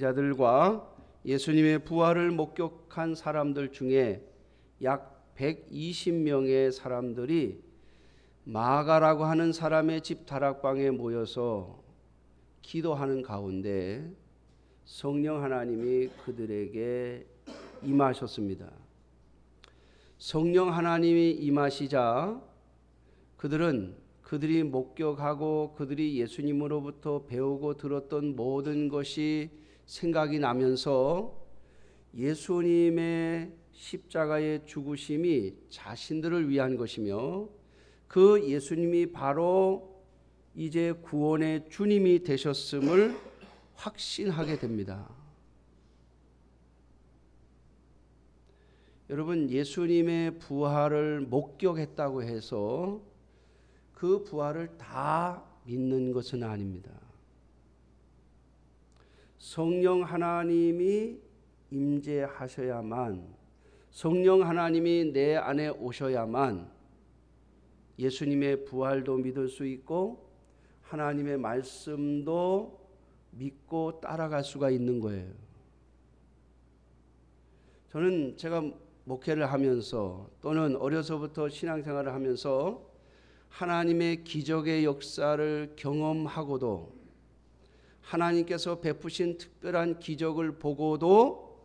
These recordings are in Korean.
자들과 예수님의 부활을 목격한 사람들 중에 약 120명의 사람들이 마가라고 하는 사람의 집 다락방에 모여서 기도하는 가운데 성령 하나님이 그들에게 임하셨습니다. 성령 하나님이 임하시자 그들은 그들이 목격하고 그들이 예수님으로부터 배우고 들었던 모든 것이 생각이 나면서 예수님의 십자가의 죽으심이 자신들을 위한 것이며 그 예수님이 바로 이제 구원의 주님이 되셨음을 확신하게 됩니다. 여러분, 예수님의 부활을 목격했다고 해서 그 부활을 다 믿는 것은 아닙니다. 성령 하나님이 임재하셔야만, 성령 하나님이 내 안에 오셔야만 예수님의 부활도 믿을 수 있고 하나님의 말씀도 믿고 따라갈 수가 있는 거예요. 저는 제가 목회를 하면서 또는 어려서부터 신앙생활을 하면서 하나님의 기적의 역사를 경험하고도 하나님께서 베푸신 특별한 기적을 보고도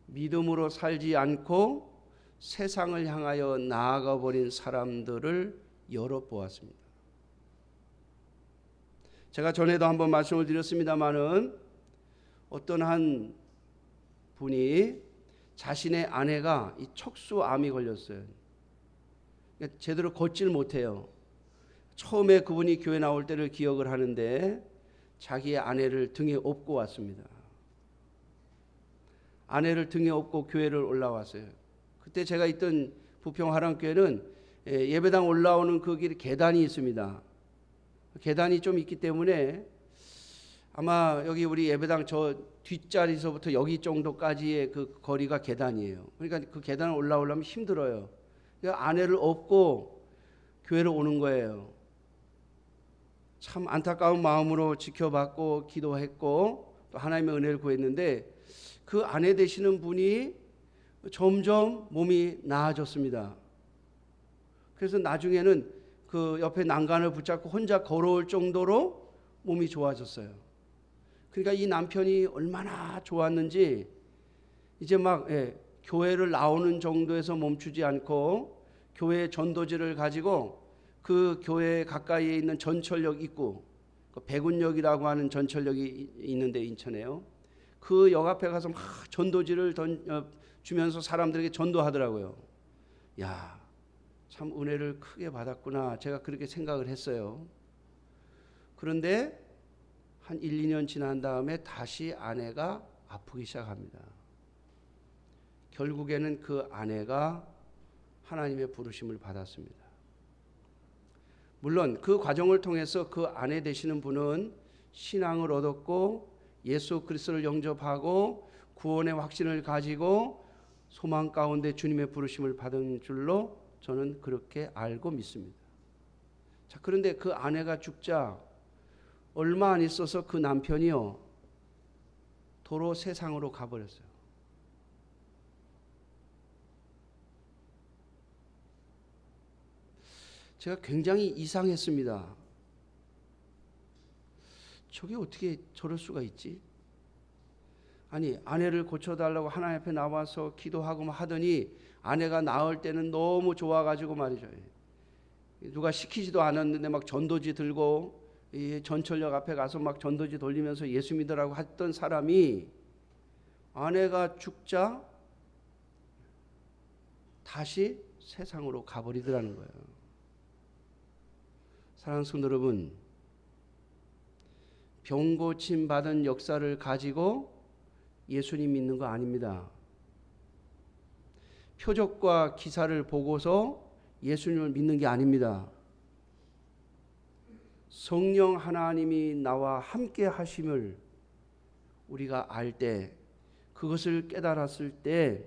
믿음으로 살지 않고 세상을 향하여 나아가 버린 사람들을 여러 보았습니다. 제가 전에도 한번 말씀을 드렸습니다마는 어떤 한 분이 자신의 아내가 이 척수암이 걸렸어요. 그러니까 제대로 걷질 못해요. 처음에 그분이 교회 나올 때를 기억을 하는데 자기의 아내를 등에 업고 왔습니다. 아내를 등에 업고 교회를 올라왔어요. 그때 제가 있던 부평 화랑교회는 예배당 올라오는 그 길에 계단이 있습니다. 계단이 좀 있기 때문에 아마 여기 우리 예배당 저 뒷자리서부터 여기 정도까지의 그 거리가 계단이에요. 그러니까 그 계단을 올라오려면 힘들어요. 그러니까 아내를 업고 교회를 오는 거예요. 참 안타까운 마음으로 지켜봤고 기도했고 또 하나님의 은혜를 구했는데 그 아내 되시는 분이 점점 몸이 나아졌습니다. 그래서 나중에는 그 옆에 난간을 붙잡고 혼자 걸어올 정도로 몸이 좋아졌어요. 그러니까 이 남편이 얼마나 좋았는지 이제 막 교회를 나오는 정도에서 멈추지 않고 교회 전도지를 가지고 그 교회 가까이에 있는 전철역 입구, 그 백운역이라고 하는 전철역이 있는데 인천에요. 그 역 앞에 가서 막 전도지를 주면서 사람들에게 전도하더라고요. 야, 참 은혜를 크게 받았구나. 제가 그렇게 생각을 했어요. 그런데 한 1, 2년 지난 다음에 다시 아내가 아프기 시작합니다. 결국에는 그 아내가 하나님의 부르심을 받았습니다. 물론 그 과정을 통해서 그 아내 되시는 분은 신앙을 얻었고 예수 그리스도를 영접하고 구원의 확신을 가지고 소망 가운데 주님의 부르심을 받은 줄로 저는 그렇게 알고 믿습니다. 자, 그런데 그 아내가 죽자 얼마 안 있어서 그 남편이요 도로 세상으로 가버렸어요. 제가 굉장히 이상했습니다. 저게 어떻게 저럴 수가 있지? 아니, 아내를 고쳐달라고 하나님 앞에 나와서 기도하고 하더니 아내가 나을 때는 너무 좋아가지고 말이죠. 누가 시키지도 않았는데 막 전도지 들고 이 전철역 앞에 가서 막 전도지 돌리면서 예수 믿으라고 했던 사람이 아내가 죽자 다시 세상으로 가버리더라는 거예요. 사랑하는 성도 여러분, 병고침 받은 역사를 가지고 예수님 믿는 거 아닙니다. 표적과 기사를 보고서 예수님을 믿는 게 아닙니다. 성령 하나님이 나와 함께 하심을 우리가 알 때, 그것을 깨달았을 때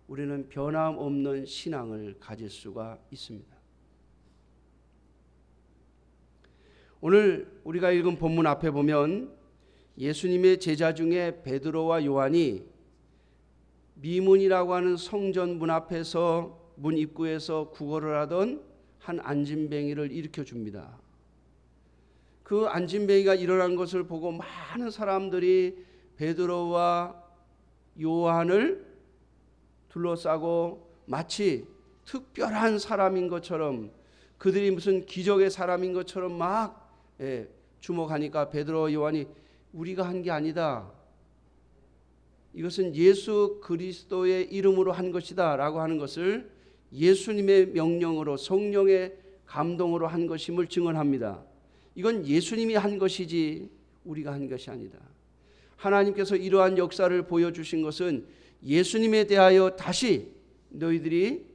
우리는 변함없는 신앙을 가질 수가 있습니다. 오늘 우리가 읽은 본문 앞에 보면 예수님의 제자 중에 베드로와 요한이 미문이라고 하는 성전 문 앞에서 문 입구에서 구걸을 하던 한 안진뱅이를 일으켜 줍니다. 그 안진뱅이가 일어난 것을 보고 많은 사람들이 베드로와 요한을 둘러싸고 마치 특별한 사람인 것처럼, 그들이 무슨 기적의 사람인 것처럼 막 주목하니까 베드로와 요한이 우리가 한 게 아니다, 이것은 예수 그리스도의 이름으로 한 것이다 라고 하는 것을 예수님의 명령으로 성령의 감동으로 한 것임을 증언합니다. 이건 예수님이 한 것이지 우리가 한 것이 아니다. 하나님께서 이러한 역사를 보여주신 것은 예수님에 대하여 다시 너희들이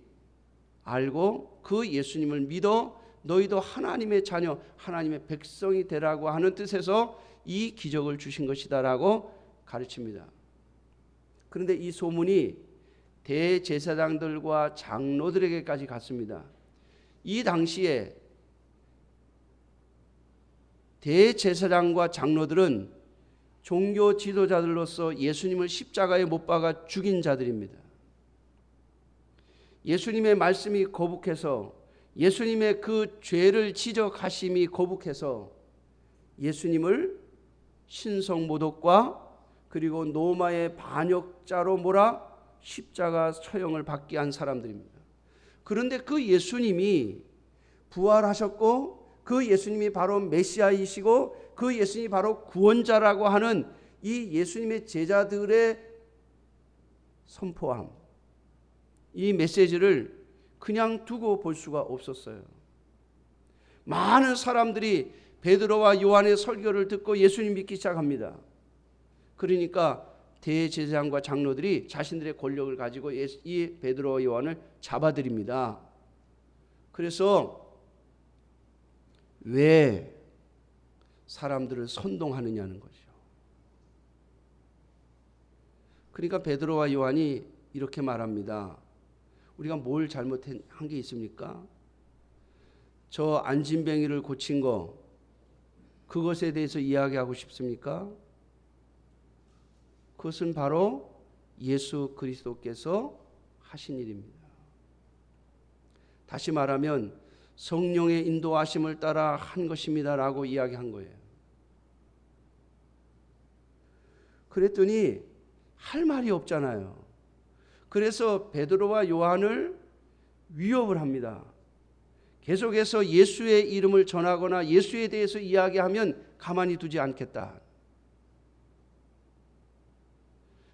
알고 그 예수님을 믿어 너희도 하나님의 자녀, 하나님의 백성이 되라고 하는 뜻에서 이 기적을 주신 것이다 라고 가르칩니다. 그런데 이 소문이 대제사장들과 장로들에게까지 갔습니다. 이 당시에 대제사장과 장로들은 종교 지도자들로서 예수님을 십자가에 못 박아 죽인 자들입니다. 예수님의 말씀이 거북해서, 예수님의 그 죄를 지적하심이 거북해서 예수님을 신성모독과 그리고 로마의 반역자로 몰아 십자가 처형을 받게 한 사람들입니다. 그런데 그 예수님이 부활하셨고 그 예수님이 바로 메시아이시고 그 예수님이 바로 구원자라고 하는 이 예수님의 제자들의 선포함, 이 메시지를 그냥 두고 볼 수가 없었어요. 많은 사람들이 베드로와 요한의 설교를 듣고 예수님 믿기 시작합니다. 그러니까 대제사장과 장로들이 자신들의 권력을 가지고 이 베드로와 요한을 잡아들입니다. 그래서 왜 사람들을 선동하느냐는 거죠. 그러니까 베드로와 요한이 이렇게 말합니다. 우리가 뭘 잘못한 게 있습니까? 저 안진뱅이를 고친 거, 그것에 대해서 이야기하고 싶습니까? 그것은 바로 예수 그리스도께서 하신 일입니다. 다시 말하면 성령의 인도하심을 따라 한 것입니다 라고 이야기한 거예요. 그랬더니 할 말이 없잖아요. 그래서 베드로와 요한을 위협을 합니다. 계속해서 예수의 이름을 전하거나 예수에 대해서 이야기하면 가만히 두지 않겠다.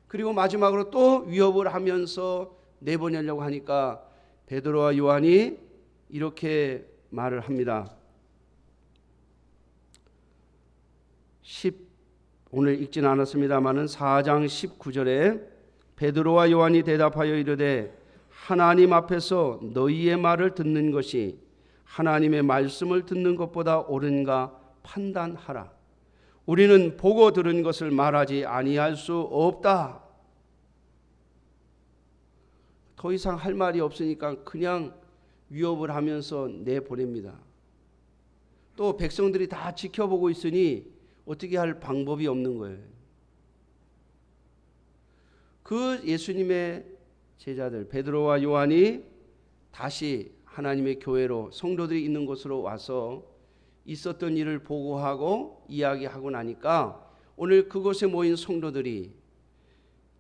그리고 마지막으로 또 위협을 하면서 내보내려고 하니까 베드로와 요한이 이렇게 말을 합니다. 오늘 읽지는 않았습니다마는 4장 19절에 베드로와 요한이 대답하여 이르되 하나님 앞에서 너희의 말을 듣는 것이 하나님의 말씀을 듣는 것보다 옳은가 판단하라. 우리는 보고 들은 것을 말하지 아니할 수 없다. 더 이상 할 말이 없으니까 그냥 위협을 하면서 내보냅니다. 또 백성들이 다 지켜보고 있으니 어떻게 할 방법이 없는 거예요. 그 예수님의 제자들 베드로와 요한이 다시 하나님의 교회로, 성도들이 있는 곳으로 와서 있었던 일을 보고하고 이야기하고 나니까 오늘 그곳에 모인 성도들이,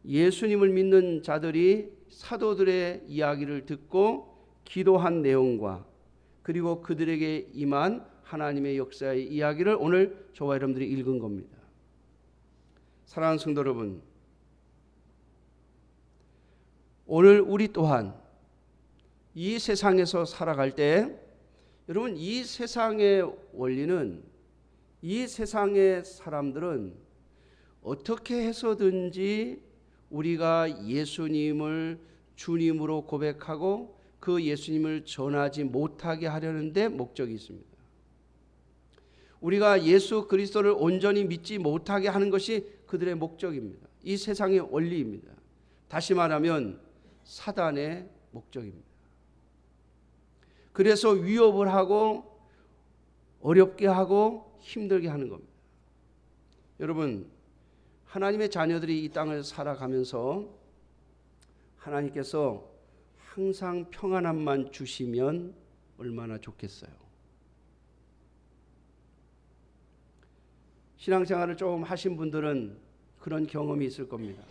예수님을 믿는 자들이 사도들의 이야기를 듣고 기도한 내용과 그리고 그들에게 임한 하나님의 역사의 이야기를 오늘 저와 여러분들이 읽은 겁니다. 사랑하는 성도 여러분, 오늘 우리 또한 이 세상에서 살아갈 때 여러분, 이 세상의 원리는, 이 세상의 사람들은 어떻게 해서든지 우리가 예수님을 주님으로 고백하고 그 예수님을 전하지 못하게 하려는 데 목적이 있습니다. 우리가 예수 그리스도를 온전히 믿지 못하게 하는 것이 그들의 목적입니다. 이 세상의 원리입니다. 다시 말하면 사단의 목적입니다. 그래서 위협을 하고 어렵게 하고 힘들게 하는 겁니다. 여러분, 하나님의 자녀들이 이 땅을 살아가면서 하나님께서 항상 평안함만 주시면 얼마나 좋겠어요. 신앙생활을 좀 하신 분들은 그런 경험이 있을 겁니다.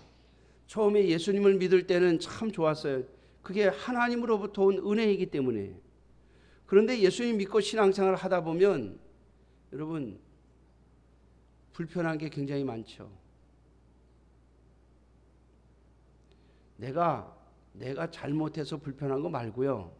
처음에 예수님을 믿을 때는 참 좋았어요. 그게 하나님으로부터 온 은혜이기 때문에. 그런데 예수님 믿고 신앙생활을 하다 보면 여러분 불편한 게 굉장히 많죠. 내가 잘못해서 불편한 거 말고요.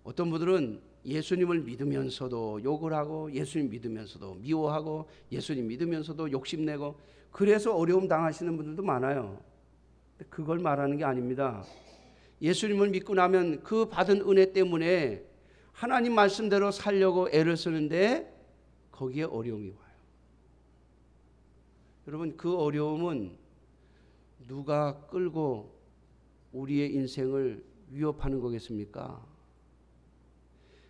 어떤 분들은 예수님을 믿으면서도 욕을 하고 예수님 믿으면서도 미워하고 예수님 믿으면서도 욕심내고 그래서 어려움 당하시는 분들도 많아요. 그걸 말하는 게 아닙니다. 예수님을 믿고 나면 그 받은 은혜 때문에 하나님 말씀대로 살려고 애를 쓰는데 거기에 어려움이 와요. 여러분 그 어려움은 누가 끌고 우리의 인생을 위협하는 거겠습니까?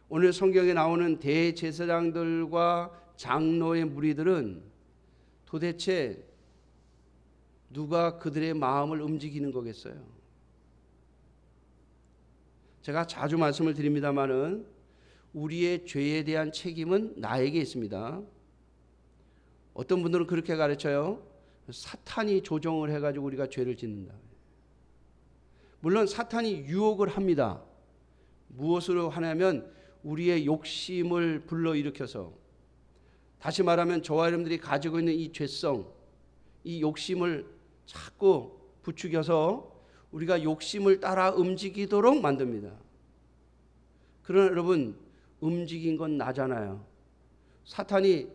오늘 성경에 나오는 대제사장들과 장로의 무리들은 도대체 누가 그들의 마음을 움직이는 거겠어요? 제가 자주 말씀을 드립니다마는 우리의 죄에 대한 책임은 나에게 있습니다. 어떤 분들은 그렇게 가르쳐요. 사탄이 조종을 해가지고 우리가 죄를 짓는다. 물론 사탄이 유혹을 합니다. 무엇으로 하냐면 우리의 욕심을 불러일으켜서, 다시 말하면 저와 여러분들이 가지고 있는 이 죄성, 이 욕심을 자꾸 부추겨서 우리가 욕심을 따라 움직이도록 만듭니다. 그러나 여러분 움직인 건 나잖아요. 사탄이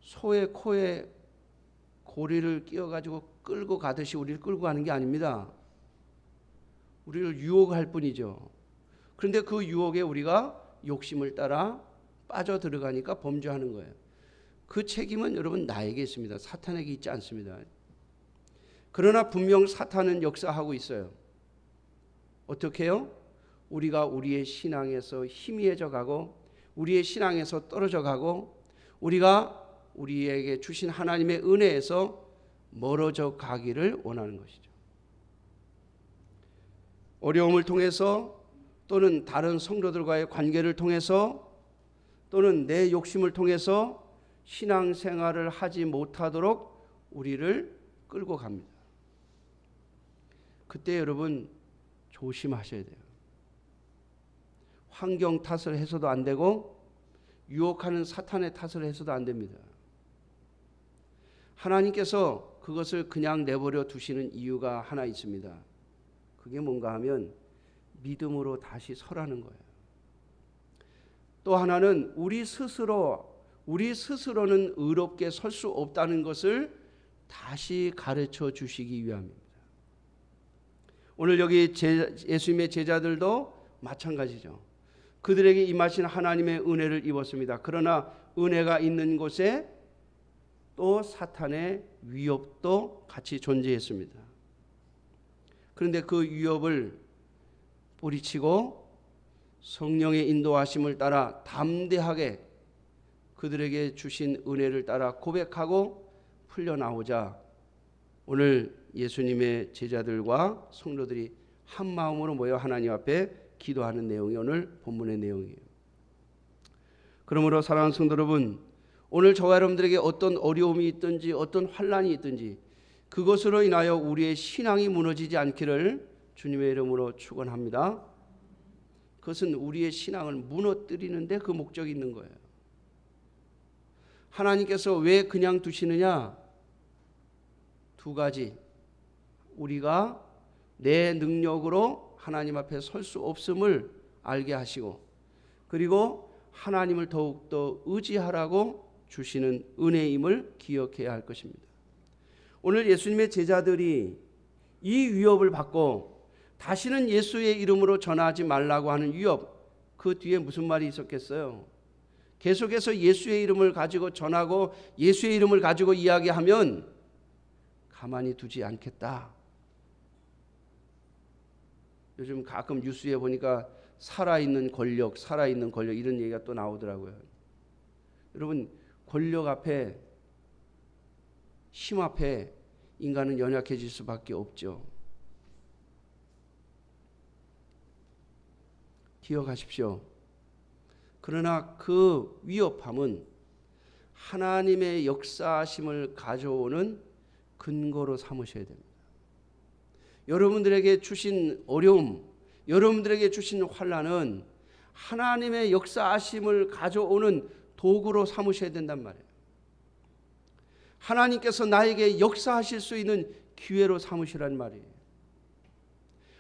소의 코에 고리를 끼워가지고 끌고 가듯이 우리를 끌고 가는 게 아닙니다. 우리를 유혹할 뿐이죠. 그런데 그 유혹에 우리가 욕심을 따라 빠져 들어가니까 범죄하는 거예요. 그 책임은 여러분 나에게 있습니다. 사탄에게 있지 않습니다. 그러나 분명 사탄은 역사하고 있어요. 어떻게 해요? 우리가 우리의 신앙에서 희미해져 가고 우리의 신앙에서 떨어져 가고 우리가 우리에게 주신 하나님의 은혜에서 멀어져 가기를 원하는 것이죠. 어려움을 통해서 또는 다른 성도들과의 관계를 통해서 또는 내 욕심을 통해서 신앙생활을 하지 못하도록 우리를 끌고 갑니다. 그때 여러분 조심하셔야 돼요. 환경 탓을 해서도 안 되고 유혹하는 사탄의 탓을 해서도 안 됩니다. 하나님께서 그것을 그냥 내버려 두시는 이유가 하나 있습니다. 그게 뭔가 하면 믿음으로 다시 서라는 거예요. 또 하나는 우리 스스로는 의롭게 설 수 없다는 것을 다시 가르쳐 주시기 위함입니다. 오늘 여기 예수님의 제자들도 마찬가지죠. 그들에게 임하신 하나님의 은혜를 입었습니다. 그러나 은혜가 있는 곳에 또 사탄의 위협도 같이 존재했습니다. 그런데 그 위협을 뿌리치고 성령의 인도하심을 따라 담대하게 그들에게 주신 은혜를 따라 고백하고 풀려나오자 오늘 예수님의 제자들과 성도들이 한 마음으로 모여 하나님 앞에 기도하는 내용이 오늘 본문의 내용이에요. 그러므로 사랑하는 성도 여러분, 오늘 저와 여러분들에게 어떤 어려움이 있든지 어떤 환난이 있든지 그것으로 인하여 우리의 신앙이 무너지지 않기를 주님의 이름으로 축원합니다. 그것은 우리의 신앙을 무너뜨리는 데 그 목적이 있는 거예요. 하나님께서 왜 그냥 두시느냐? 두 가지. 우리가 내 능력으로 하나님 앞에 설 수 없음을 알게 하시고, 그리고 하나님을 더욱더 의지하라고 주시는 은혜임을 기억해야 할 것입니다. 오늘 예수님의 제자들이 이 위협을 받고 다시는 예수의 이름으로 전하지 말라고 하는 위협, 그 뒤에 무슨 말이 있었겠어요? 계속해서 예수의 이름을 가지고 전하고 예수의 이름을 가지고 이야기하면 가만히 두지 않겠다. 요즘 가끔 뉴스에 보니까 살아있는 권력 이런 얘기가 또 나오더라고요. 여러분 권력 앞에 힘 앞에 인간은 연약해질 수밖에 없죠. 기억하십시오. 그러나 그 위협함은 하나님의 역사하심을 가져오는 근거로 삼으셔야 됩니다. 여러분들에게 주신 어려움, 여러분들에게 주신 환난은 하나님의 역사하심을 가져오는 도구로 삼으셔야 된단 말이에요. 하나님께서 나에게 역사하실 수 있는 기회로 삼으시란 말이에요.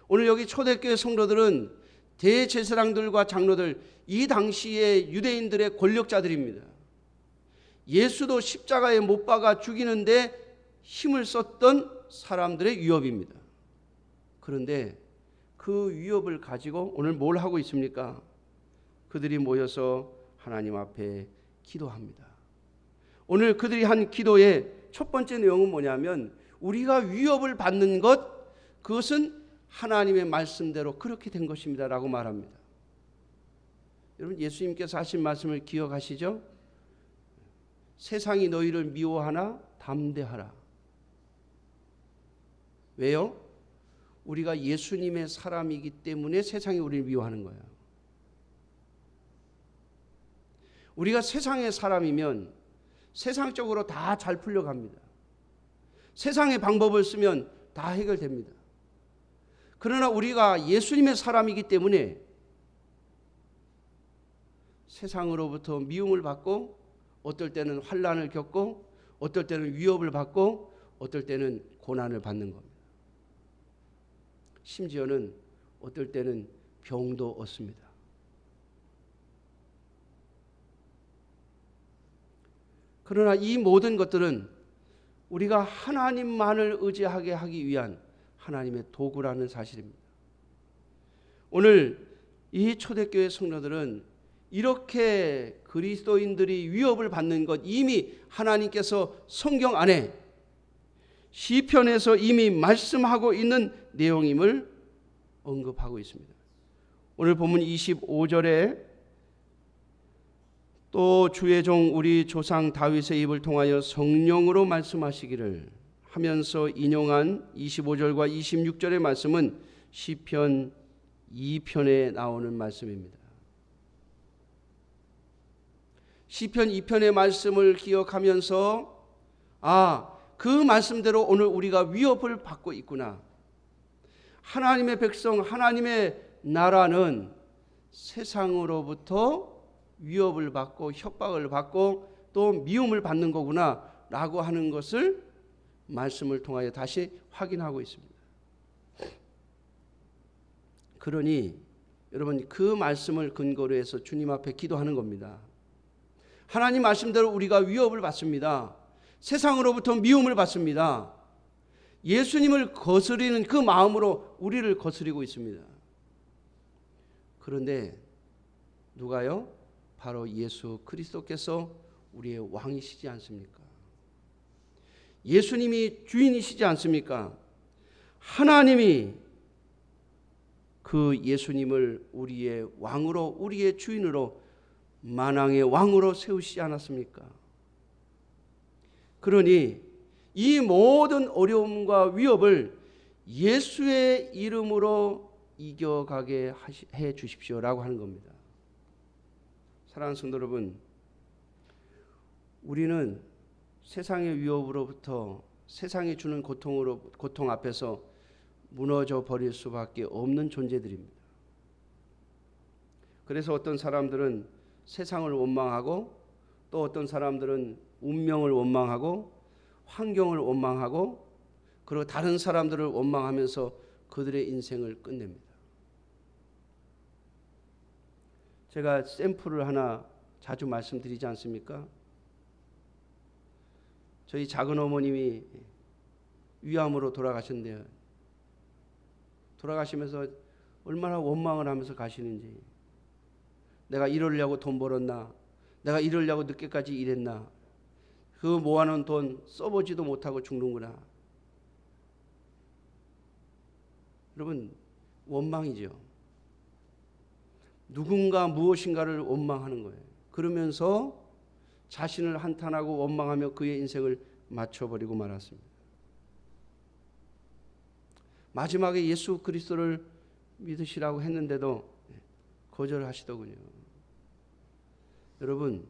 오늘 여기 초대교회 성도들은 대제사장들과 장로들, 이 당시의 유대인들의 권력자들입니다. 예수도 십자가에 못 박아 죽이는데 힘을 썼던 사람들의 위협입니다. 그런데 그 위협을 가지고 오늘 뭘 하고 있습니까? 그들이 모여서 하나님 앞에 기도합니다. 오늘 그들이 한 기도의 첫 번째 내용은 뭐냐면 우리가 위협을 받는 것, 그것은 하나님의 말씀대로 그렇게 된 것입니다 라고 말합니다. 여러분, 예수님께서 하신 말씀을 기억하시죠? 세상이 너희를 미워하나 담대하라. 왜요? 우리가 예수님의 사람이기 때문에 세상이 우리를 미워하는 거예요. 우리가 세상의 사람이면 세상적으로 다 잘 풀려갑니다. 세상의 방법을 쓰면 다 해결됩니다. 그러나 우리가 예수님의 사람이기 때문에 세상으로부터 미움을 받고, 어떨 때는 환난을 겪고, 어떨 때는 위협을 받고, 어떨 때는 고난을 받는 겁니다. 심지어는 어떨 때는 병도 얻습니다. 그러나 이 모든 것들은 우리가 하나님만을 의지하게 하기 위한 하나님의 도구라는 사실입니다. 오늘 이 초대교회 성도들은 이렇게 그리스도인들이 위협을 받는 것, 이미 하나님께서 성경 안에 시편에서 이미 말씀하고 있는 내용임을 언급하고 있습니다. 오늘 본문 25절에 또 주의 종 우리 조상 다윗의 입을 통하여 성령으로 말씀하시기를 하면서 인용한 25절과 26절의 말씀은 시편 2편에 나오는 말씀입니다. 시편 2편의 말씀을 기억하면서 그 말씀대로 오늘 우리가 위협을 받고 있구나. 하나님의 백성, 하나님의 나라는 세상으로부터 위협을 받고 협박을 받고 또 미움을 받는 거구나 라고 하는 것을 말씀을 통하여 다시 확인하고 있습니다. 그러니 여러분, 그 말씀을 근거로 해서 주님 앞에 기도하는 겁니다. 하나님 말씀대로 우리가 위협을 받습니다. 세상으로부터 미움을 받습니다. 예수님을 거스리는 그 마음으로 우리를 거스리고 있습니다. 그런데 누가요? 바로 예수 그리스도께서 우리의 왕이시지 않습니까? 예수님이 주인이시지 않습니까? 하나님이 그 예수님을 우리의 왕으로, 우리의 주인으로, 만왕의 왕으로 세우시지 않았습니까? 그러니 이 모든 어려움과 위협을 예수의 이름으로 이겨가게 해 주십시오라고 하는 겁니다. 사랑하는 성도 여러분, 우리는 세상의 위협으로부터, 세상이 주는 고통 앞에서 무너져 버릴 수밖에 없는 존재들입니다. 그래서 어떤 사람들은 세상을 원망하고, 또 어떤 사람들은 운명을 원망하고, 환경을 원망하고, 그리고 다른 사람들을 원망하면서 그들의 인생을 끝냅니다. 제가 샘플을 하나 자주 말씀드리지 않습니까? 저희 작은 어머님이 위암으로 돌아가셨는데요. 돌아가시면서 얼마나 원망을 하면서 가시는지. 내가 이러려고 돈 벌었나? 내가 이러려고 늦게까지 일했나? 그 모아놓은 돈 써보지도 못하고 죽는구나. 여러분, 원망이죠. 누군가 무엇인가를 원망하는 거예요. 그러면서 자신을 한탄하고 원망하며 그의 인생을 맞춰버리고 말았습니다. 마지막에 예수 그리스도를 믿으시라고 했는데도 거절하시더군요. 여러분,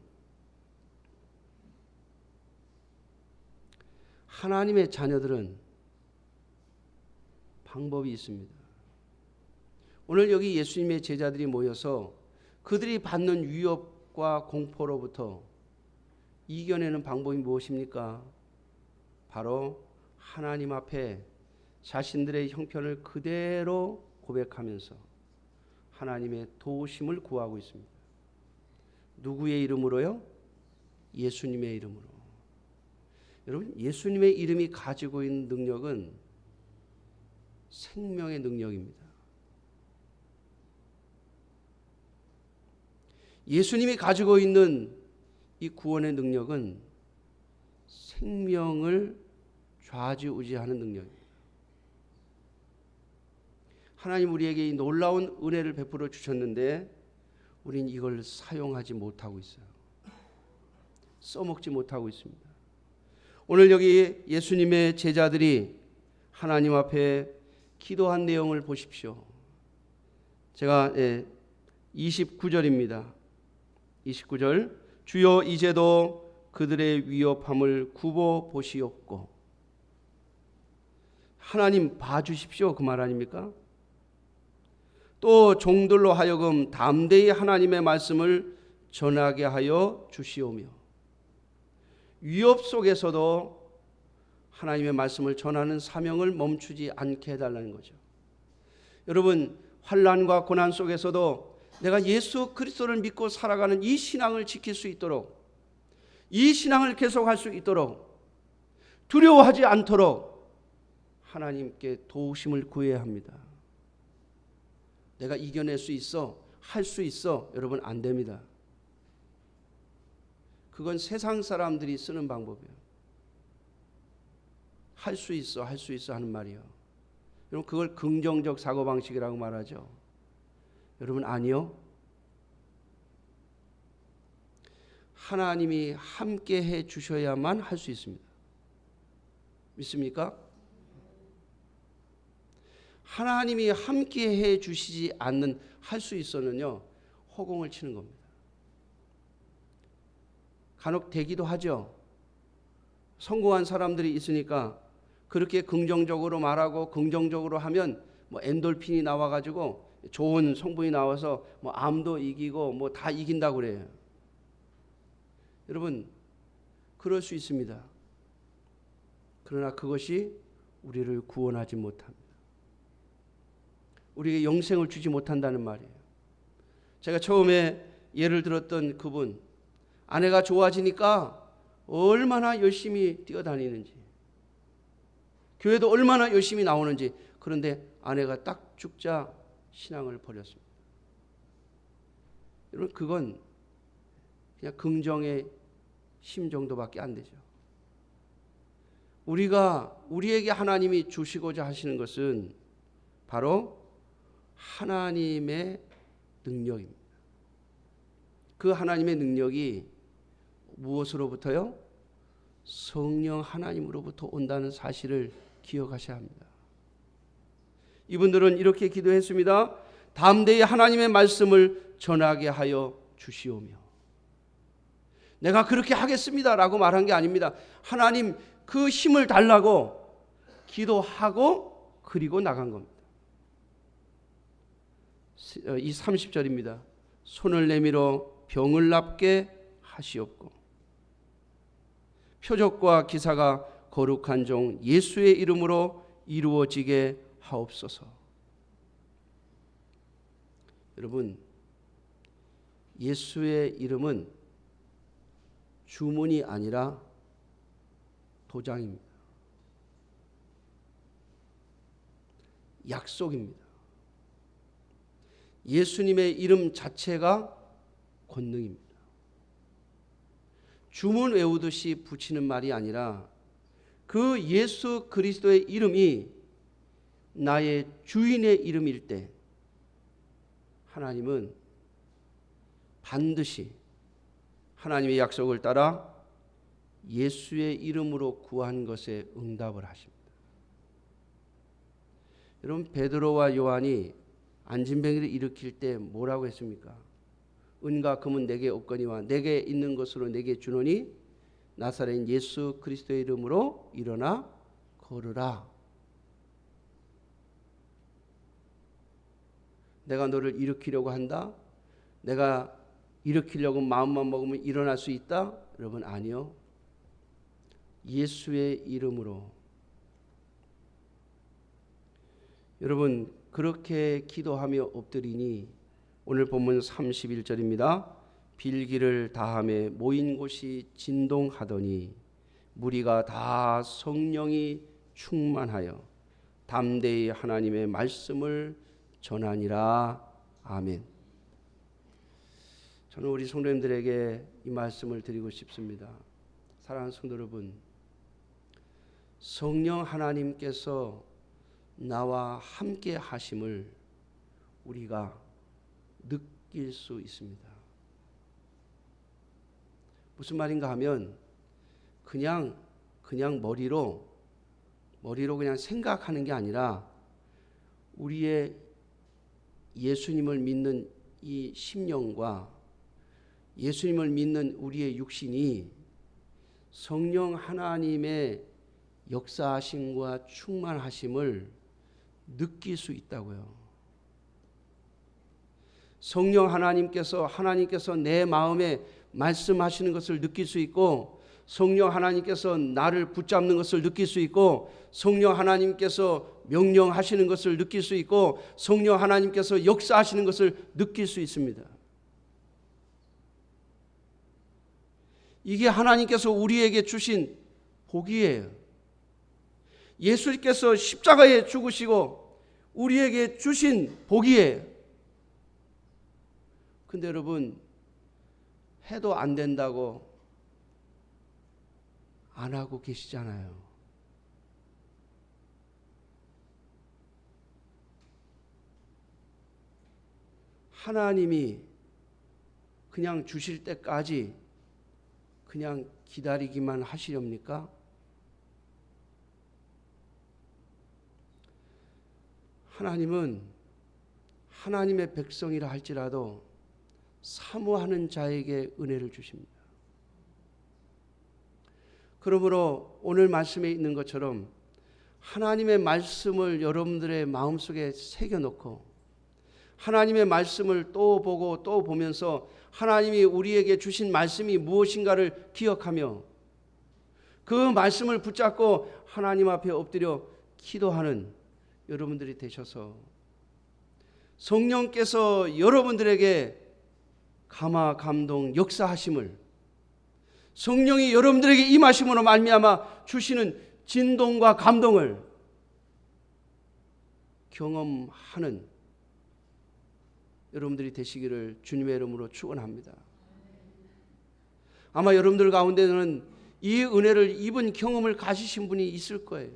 하나님의 자녀들은 방법이 있습니다. 오늘 여기 예수님의 제자들이 모여서 그들이 받는 위협과 공포로부터 이겨내는 방법이 무엇입니까? 바로 하나님 앞에 자신들의 형편을 그대로 고백하면서 하나님의 도우심을 구하고 있습니다. 누구의 이름으로요? 예수님의 이름으로. 여러분, 예수님의 이름이 가지고 있는 능력은 생명의 능력입니다. 예수님이 가지고 있는 이 구원의 능력은 생명을 좌지우지하는 능력입니다. 하나님 우리에게 이 놀라운 은혜를 베풀어 주셨는데 우린 이걸 사용하지 못하고 있어요. 써먹지 못하고 있습니다. 오늘 여기 예수님의 제자들이 하나님 앞에 기도한 내용을 보십시오. 제가 29절입니다. 29절, 주여 이제도 그들의 위협함을 굽어 보시옵고. 하나님 봐주십시오, 그 말 아닙니까? 또 종들로 하여금 담대히 하나님의 말씀을 전하게 하여 주시오며. 위협 속에서도 하나님의 말씀을 전하는 사명을 멈추지 않게 해달라는 거죠. 여러분, 환난과 고난 속에서도 내가 예수 그리스도를 믿고 살아가는 이 신앙을 지킬 수 있도록, 이 신앙을 계속할 수 있도록, 두려워하지 않도록 하나님께 도우심을 구해야 합니다. 내가 이겨낼 수 있어, 할 수 있어. 여러분, 안 됩니다. 그건 세상 사람들이 쓰는 방법이에요. 할 수 있어, 할 수 있어 하는 말이요. 여러분, 그걸 긍정적 사고방식이라고 말하죠. 여러분, 아니요. 하나님이 함께 해 주셔야만 할 수 있습니다. 믿습니까? 하나님이 함께 해 주시지 않는 할 수 있어는요, 허공을 치는 겁니다. 간혹 되기도 하죠. 성공한 사람들이 있으니까 그렇게 긍정적으로 말하고 긍정적으로 하면 뭐 엔돌핀이 나와가지고 좋은 성분이 나와서 뭐 암도 이기고 뭐 다 이긴다고 그래요. 여러분, 그럴 수 있습니다. 그러나 그것이 우리를 구원하지 못합니다. 우리에게 영생을 주지 못한다는 말이에요. 제가 처음에 예를 들었던 그분, 아내가 좋아지니까 얼마나 열심히 뛰어다니는지, 교회도 얼마나 열심히 나오는지. 그런데 아내가 딱 죽자 신앙을 버렸습니다. 여러분, 그건 그냥 긍정의 힘 정도밖에 안 되죠. 우리에게 하나님이 주시고자 하시는 것은 바로 하나님의 능력입니다. 그 하나님의 능력이 무엇으로부터요? 성령 하나님으로부터 온다는 사실을 기억하셔야 합니다. 이분들은 이렇게 기도했습니다. 담대히 하나님의 말씀을 전하게 하여 주시오며. 내가 그렇게 하겠습니다라고 말한 게 아닙니다. 하나님 그 힘을 달라고 기도하고 그리고 나간 겁니다. 이 30절입니다. 손을 내밀어 병을 낫게 하시옵고 표적과 기사가 거룩한 종 예수의 이름으로 이루어지게 하옵소서. 여러분, 예수의 이름은 주문이 아니라 도장입니다. 약속입니다. 예수님의 이름 자체가 권능입니다. 주문 외우듯이 붙이는 말이 아니라 그 예수 그리스도의 이름이 나의 주인의 이름일 때 하나님은 반드시 하나님의 약속을 따라 예수의 이름으로 구한 것에 응답을 하십니다. 여러분, 베드로와 요한이 안진뱅이를 일으킬 때 뭐라고 했습니까? 은과 금은 내게 없거니와 내게 있는 것으로 내게 주노니 나사렛인 예수 그리스도의 이름으로 일어나 걸으라. 내가 너를 일으키려고 한다? 내가 일으키려고 마음만 먹으면 일어날 수 있다? 여러분, 아니요. 예수의 이름으로. 여러분, 그렇게 기도하며 엎드리니 오늘 본문 31절입니다. 빌기를 다함에 모인 곳이 진동하더니 무리가 다 성령이 충만하여 담대히 하나님의 말씀을 전하니라. 아멘. 저는 우리 성도님들에게 이 말씀을 드리고 싶습니다. 사랑하는 성도 여러분, 성령 하나님께서 나와 함께 하심을 우리가 느낄 수 있습니다. 무슨 말인가 하면 그냥 머리로 그냥 생각하는 게 아니라 우리의 예수님을 믿는 이 심령과 예수님을 믿는 우리의 육신이 성령 하나님의 역사하심과 충만하심을 느낄 수 있다고요. 성령 하나님께서 내 마음에 말씀하시는 것을 느낄 수 있고, 성령 하나님께서 나를 붙잡는 것을 느낄 수 있고, 성령 하나님께서 명령하시는 것을 느낄 수 있고, 성령 하나님께서 역사하시는 것을 느낄 수 있습니다. 이게 하나님께서 우리에게 주신 복이에요. 예수께서 십자가에 죽으시고 우리에게 주신 복이에요. 근데 여러분, 해도 안 된다고 안 하고 계시잖아요. 하나님이 그냥 주실 때까지 그냥 기다리기만 하시렵니까? 하나님은 하나님의 백성이라 할지라도 사모하는 자에게 은혜를 주십니다. 그러므로 오늘 말씀에 있는 것처럼 하나님의 말씀을 여러분들의 마음속에 새겨놓고 하나님의 말씀을 또 보고 또 보면서 하나님이 우리에게 주신 말씀이 무엇인가를 기억하며 그 말씀을 붙잡고 하나님 앞에 엎드려 기도하는 여러분들이 되셔서 성령께서 여러분들에게 감화 감동 역사하심을, 성령이 여러분들에게 임하심으로 말미암아 주시는 진동과 감동을 경험하는 여러분들이 되시기를 주님의 이름으로 축원합니다. 아마 여러분들 가운데는 이 은혜를 입은 경험을 가지신 분이 있을 거예요.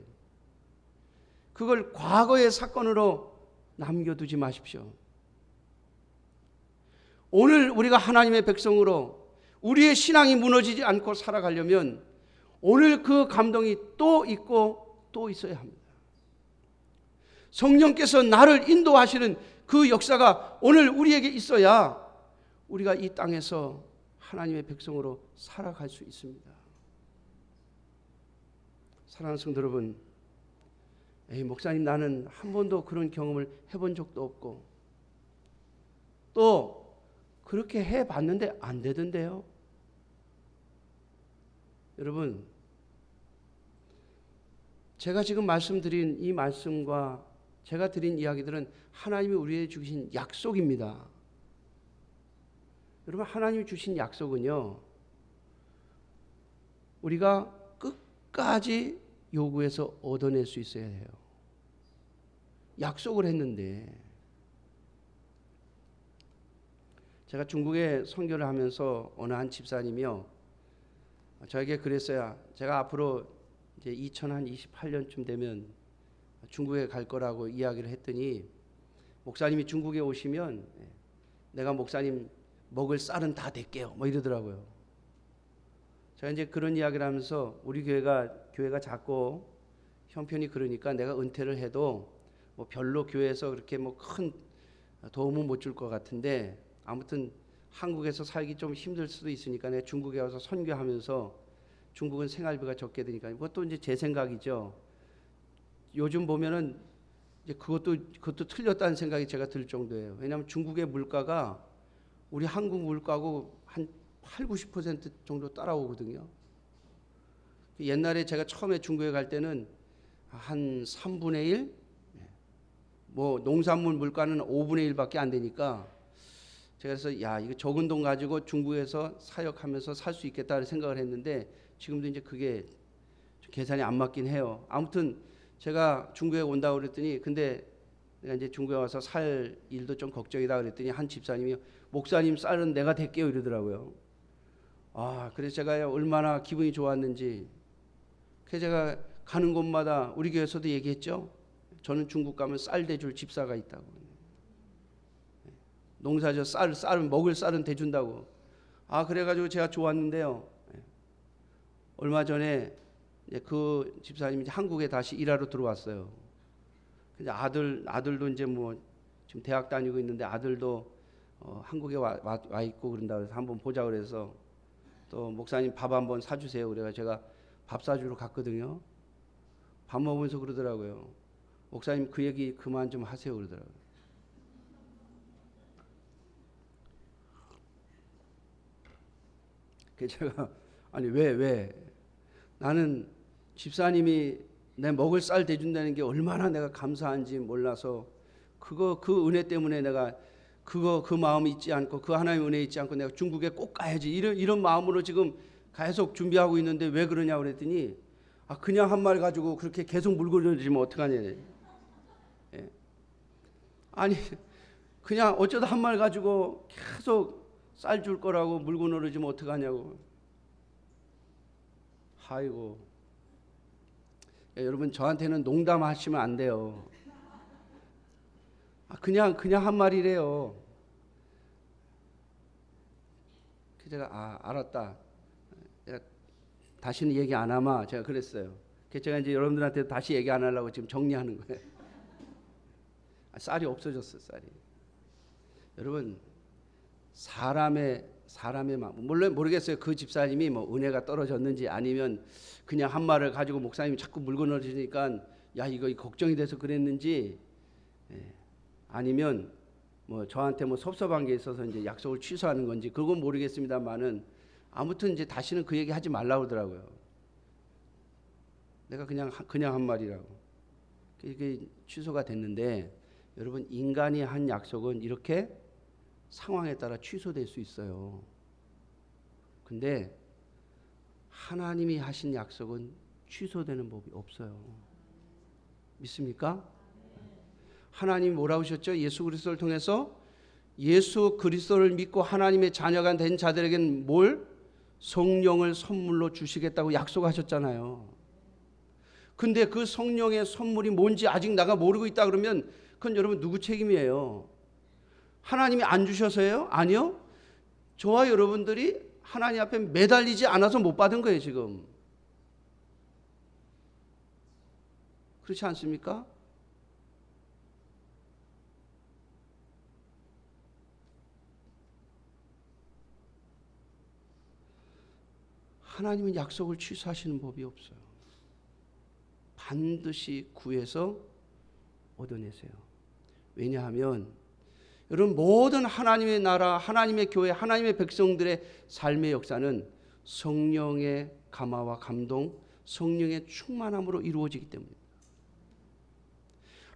그걸 과거의 사건으로 남겨두지 마십시오. 오늘 우리가 하나님의 백성으로 우리의 신앙이 무너지지 않고 살아가려면 오늘 그 감동이 또 있고 또 있어야 합니다. 성령께서 나를 인도하시는 그 역사가 오늘 우리에게 있어야 우리가 이 땅에서 하나님의 백성으로 살아갈 수 있습니다. 사랑하는 성도 여러분, 목사님, 나는 한 번도 그런 경험을 해본 적도 없고 또 그렇게 해봤는데 안 되던데요. 여러분, 제가 지금 말씀드린 이 말씀과 제가 드린 이야기들은 하나님이 우리에게 주신 약속입니다. 여러분, 하나님이 주신 약속은요, 우리가 끝까지 요구해서 얻어낼 수 있어야 해요. 약속을 했는데, 제가 중국에 선교를 하면서 어느 한 집사님이요, 저에게 그랬어요. 제가 앞으로 이제 2028년쯤 되면 중국에 갈 거라고 이야기를 했더니, 목사님이 중국에 오시면 내가 목사님 먹을 쌀은 다 댈게요, 뭐 이러더라고요. 제가 이제 그런 이야기를 하면서 우리 교회가 작고 형편이 그러니까 내가 은퇴를 해도 뭐 별로 교회에서 그렇게 뭐 큰 도움은 못 줄 것 같은데 아무튼 한국에서 살기 좀 힘들 수도 있으니까 내가 중국에 와서 선교하면서 중국은 생활비가 적게 드니까 그것도 이제 제 생각이죠. 요즘 보면은 이제 그것도 틀렸다는 생각이 제가 들 정도예요. 왜냐하면 중국의 물가가 우리 한국 물가하고 한 8, 90% 정도 따라오거든요. 옛날에 제가 처음에 중국에 갈 때는 한 3분의 1, 뭐 농산물 물가는 5분의 1밖에 안 되니까 제가 그래서 야 이거 적은 돈 가지고 중국에서 사역하면서 살 수 있겠다는 생각을 했는데 지금도 이제 그게 계산이 안 맞긴 해요. 아무튼 제가 중국에 온다고 그랬더니 근데 내가 이제 중국에 와서 살 일도 좀 걱정이다 그랬더니 한 집사님이 목사님 쌀은 내가 댈게요 이러더라고요. 아 그래서 제가 얼마나 기분이 좋았는지. 그래서 제가 가는 곳마다 우리 교회에서도 얘기했죠. 저는 중국 가면 쌀 대줄 집사가 있다고. 농사져 쌀은 먹을 쌀은 대준다고. 아 그래가지고 제가 좋았는데요. 얼마 전에 그 집사님이 한국에 다시 일하러 들어왔어요. 근데 아들도 이제 뭐 지금 대학 다니고 있는데 아들도 한국에 와 있고 그런다 그래서 한번 보자 그래서 또 목사님 밥 한번 사주세요. 그래가 제가 밥 사주러 갔거든요. 밥 먹으면서 그러더라고요. 목사님 그 얘기 그만 좀 하세요 그러더라고요. 그래서 제가 아니 왜 나는 집사님이 내 먹을 쌀 대준다는 게 얼마나 내가 감사한지 몰라서 그 은혜 때문에 내가 그 마음이 있지 않고 그 하나님의 은혜 있지 않고 내가 중국에 꼭 가야지 이런 마음으로 지금 계속 준비하고 있는데 왜 그러냐고 그랬더니 아 그냥 한 말 가지고 그렇게 계속 물고 늘어지면 어떡하냐. 예. 아니 그냥 어쩌다 한 말 가지고 계속 쌀 줄 거라고 물고 늘어지면 어떡하냐고. 아이고 여러분 저한테는 농담하시면 안 돼요. 그냥 한 말이래요. 그래서 제가 알았다. 다시는 얘기 안 하마 제가 그랬어요. 그래서 제가 이제 여러분들한테 다시 얘기 안 하려고 지금 정리하는 거예요. 쌀이 없어졌어 쌀이. 여러분 사람의 마음 물론 모르겠어요. 그 집사님이 뭐 은혜가 떨어졌는지 아니면 그냥 한 말을 가지고 목사님이 자꾸 물고 늘어지니까 야 이거 걱정이 돼서 그랬는지 아니면 뭐 저한테 뭐 섭섭한 게 있어서 이제 약속을 취소하는 건지 그건 모르겠습니다만은 아무튼 이제 다시는 그 얘기 하지 말라고 하더라고요. 내가 그냥 한 말이라고. 그게 취소가 됐는데 여러분 인간이 한 약속은 이렇게 상황에 따라 취소될 수 있어요. 근데 하나님이 하신 약속은 취소되는 법이 없어요. 믿습니까? 하나님이 뭐라고 하셨죠? 예수 그리스도를 통해서 예수 그리스도를 믿고 하나님의 자녀가 된 자들에게는 뭘? 성령을 선물로 주시겠다고 약속하셨잖아요. 근데 그 성령의 선물이 뭔지 아직 내가 모르고 있다 그러면 그건 여러분 누구 책임이에요? 하나님이 안 주셔서요? 아니요. 저와 여러분들이 하나님 앞에 매달리지 않아서 못 받은 거예요 지금. 그렇지 않습니까? 하나님은 약속을 취소하시는 법이 없어요. 반드시 구해서 얻어내세요. 왜냐하면 여러분 모든 하나님의 나라, 하나님의 교회, 하나님의 백성들의 삶의 역사는 성령의 감화와 감동, 성령의 충만함으로 이루어지기 때문입니다.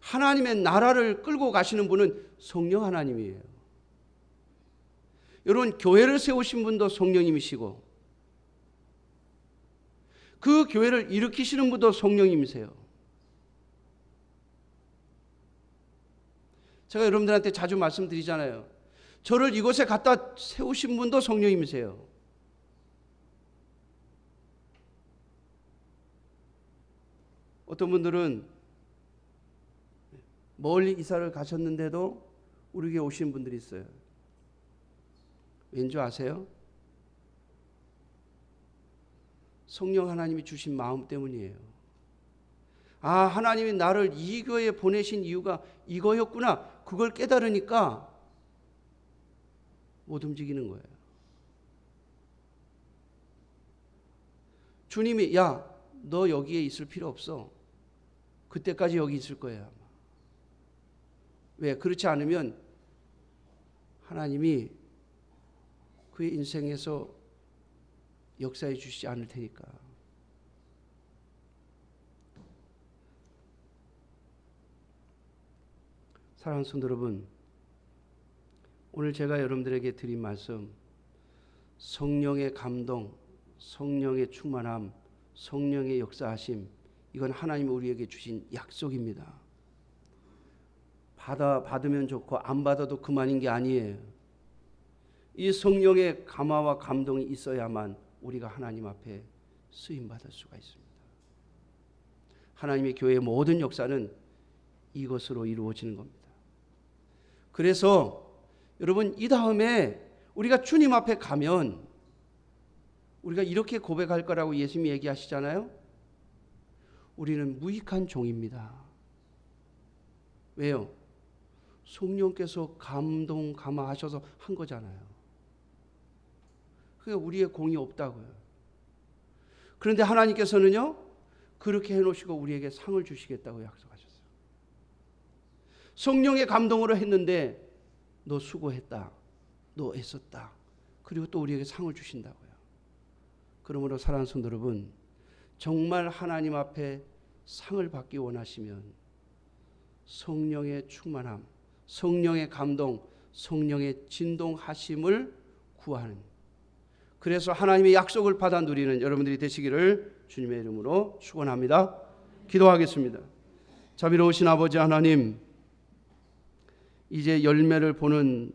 하나님의 나라를 끌고 가시는 분은 성령 하나님이에요. 여러분 교회를 세우신 분도 성령님이시고 그 교회를 일으키시는 분도 성령님이세요. 제가 여러분들한테 자주 말씀드리잖아요. 저를 이곳에 갖다 세우신 분도 성령님이세요. 어떤 분들은 멀리 이사를 가셨는데도 우리 교회 오신 분들이 있어요. 왠지 아세요? 성령 하나님이 주신 마음 때문이에요. 아, 하나님이 나를 이 교회에 보내신 이유가 이거였구나. 그걸 깨달으니까 못 움직이는 거예요. 주님이 야, 너 여기에 있을 필요 없어. 그때까지 여기 있을 거야. 아마. 왜? 그렇지 않으면 하나님이 그의 인생에서 역사해 주시지 않을 테니까. 사랑하는 성도 여러분, 오늘 제가 여러분들에게 드린 말씀, 성령의 감동, 성령의 충만함, 성령의 역사하심, 이건 하나님이 우리에게 주신 약속입니다. 받으면 좋고 안 받아도 그만인 게 아니에요. 이 성령의 감화와 감동이 있어야만 우리가 하나님 앞에 쓰임받을 수가 있습니다. 하나님의 교회의 모든 역사는 이것으로 이루어지는 겁니다. 그래서 여러분, 이 다음에 우리가 주님 앞에 가면 우리가 이렇게 고백할 거라고 예수님이 얘기하시잖아요. 우리는 무익한 종입니다. 왜요? 성령께서 감동 감화하셔서 한 거잖아요. 그게 우리의 공이 없다고요. 그런데 하나님께서는요, 그렇게 해놓으시고 우리에게 상을 주시겠다고 약속하셨어요. 성령의 감동으로 했는데 너 수고했다, 너 애썼다, 그리고 또 우리에게 상을 주신다고요. 그러므로 사랑하는 성도 여러분, 정말 하나님 앞에 상을 받기 원하시면 성령의 충만함, 성령의 감동, 성령의 진동하심을 구하는, 그래서 하나님의 약속을 받아 누리는 여러분들이 되시기를 주님의 이름으로 축원합니다. 기도하겠습니다. 자비로우신 아버지 하나님, 이제 열매를 보는